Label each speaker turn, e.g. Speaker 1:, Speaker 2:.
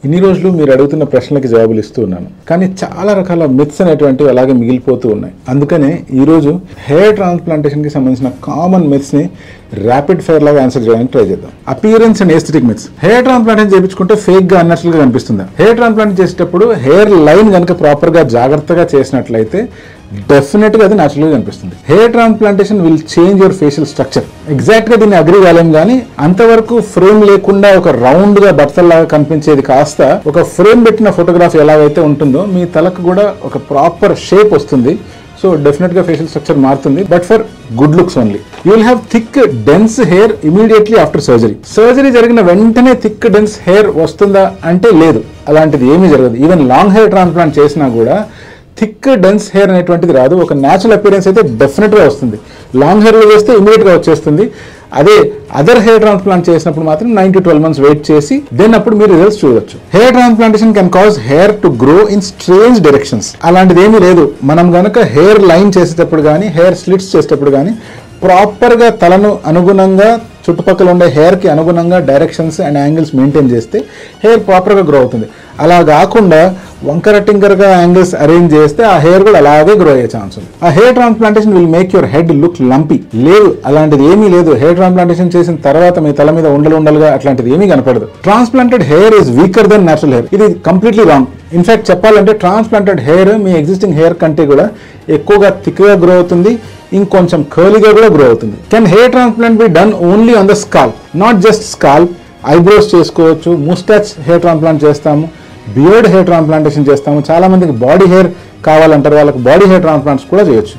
Speaker 1: ఇన్ని రోజులు మీరు అడుగుతున్న ప్రశ్నలకి జవాబులు ఇస్తూ ఉన్నాను, కానీ చాలా రకాల మిత్స్ అనేటువంటివి అలాగే మిగిలిపోతూ ఉన్నాయి. అందుకనే ఈరోజు హెయిర్ ట్రాన్స్ప్లాంటేషన్కి సంబంధించిన కామన్ మిత్స్ని ర్యాపిడ్ ఫైర్ లాగా ఆన్సర్ చేయడానికి ట్రై చేద్దాం. Appearance and aesthetic myths. Hair transplantation చేయించుకుంటే ఫేక్ గా అన్నట్లుగా కనిపిస్తుందా? హెయిర్ ట్రాన్స్ప్లాంట్ చేసేటప్పుడు హెయిర్ లైన్ కనుక ప్రాపర్ గా జాగ్రత్తగా చేసినట్లయితే డెఫినెట్ గా అది న్యాచురల్ గా కనిపిస్తుంది. Hair transplantation will change your facial structure. Exact గా దీన్ని అగ్రి కాలేం, కానీ అంతవరకు ఫ్రేమ్ లేకుండా ఒక రౌండ్ గా బట్టల్లాగా కనిపించేది కాస్త ఒక ఫ్రేమ్ పెట్టిన ఫోటోగ్రాఫ్ ఎలాగైతే ఉంటుందో మీ తలకు కూడా ఒక ప్రాపర్ షేప్ వస్తుంది. సో డెఫినెట్ గా ఫేషియల్ స్ట్రక్చర్ మారుతుంది, but for good looks only. You will have thick dense hair immediately after surgery. Surgery జరిగిన వెంటనే థిక్ డెన్స్ హెయిర్ వస్తుందా అంటే లేదు, అలాంటిది ఏమీ జరగదు. ఈవెన్ లాంగ్ హెయిర్ ట్రాన్స్ప్లాంట్ చేసినా కూడా థిక్ డెన్స్ హెయిర్ అనేటువంటిది రాదు. ఒక న్యాచురల్ అపియరెన్స్ అయితే డెఫినెట్గా వస్తుంది. లాంగ్ హెయిర్లో చేస్తే ఇమీడియట్గా వచ్చేస్తుంది. అదే అదర్ హెయిర్ ట్రాన్స్ప్లాంట్ చేసినప్పుడు మాత్రం 9 to 12 months వెయిట్ చేసి దెన్ అప్పుడు మీరు రిజల్ట్స్ చూడొచ్చు. Hair transplantation can cause hair to grow in strange directions. అలాంటిది ఏమీ లేదు. మనం గనక హెయిర్ లైన్ చేసేటప్పుడు కానీ హెయిర్ స్లిట్స్ చేసేటప్పుడు కానీ ప్రాపర్గా తలను అనుగుణంగా చుట్టుపక్కల ఉండే హెయిర్కి అనుగుణంగా డైరెక్షన్స్ అండ్ యాంగిల్స్ మెయింటైన్ చేస్తే హెయిర్ ప్రాపర్గా గ్రో అవుతుంది. అలా కాకుండా వంకర టింకర్గా యాంగిల్స్ అరేంజ్ చేస్తే ఆ హెయిర్ కూడా అలాగే గ్రో అయ్యే ఛాన్స్ ఉంది. ఆ hair transplantation will make your head look lumpy. లేదు, అలాంటిది ఏమీ లేదు. హెయిర్ ట్రాన్స్ప్లాంటేషన్ చేసిన తర్వాత మీ తల మీద ఉండలుగా అట్లాంటిది ఏమీ కనపడదు. Transplanted hair is weaker then natural hair. ఇది కంప్లీట్లీ రాంగ్. ఇన్ఫాక్ట్ చెప్పాలంటే ట్రాన్స్ప్లాంటెడ్ హెయిర్ మీ ఎగ్జిస్టింగ్ హెయిర్ కంటే కూడా ఎక్కువగా థిక్గా గ్రో అవుతుంది, ఇంకొంచెం కర్లీగా కూడా గ్రో అవుతుంది. Can hair transplant be done only on the scalp? Not just scalp, eyebrows చేసుకోవచ్చు, ముస్టాచ్ హెయిర్ ట్రాన్స్ప్లాంట్ చేస్తాము, బియర్డ్ హెయిర్ ట్రాన్స్ప్లాంటేషన్ చేస్తాము. చాలా మందికి బాడీ హెయిర్ కావాలంటారు, వాళ్ళకి బాడీ హెయిర్ ట్రాన్స్ప్లాంట్స్ కూడా చేయొచ్చు.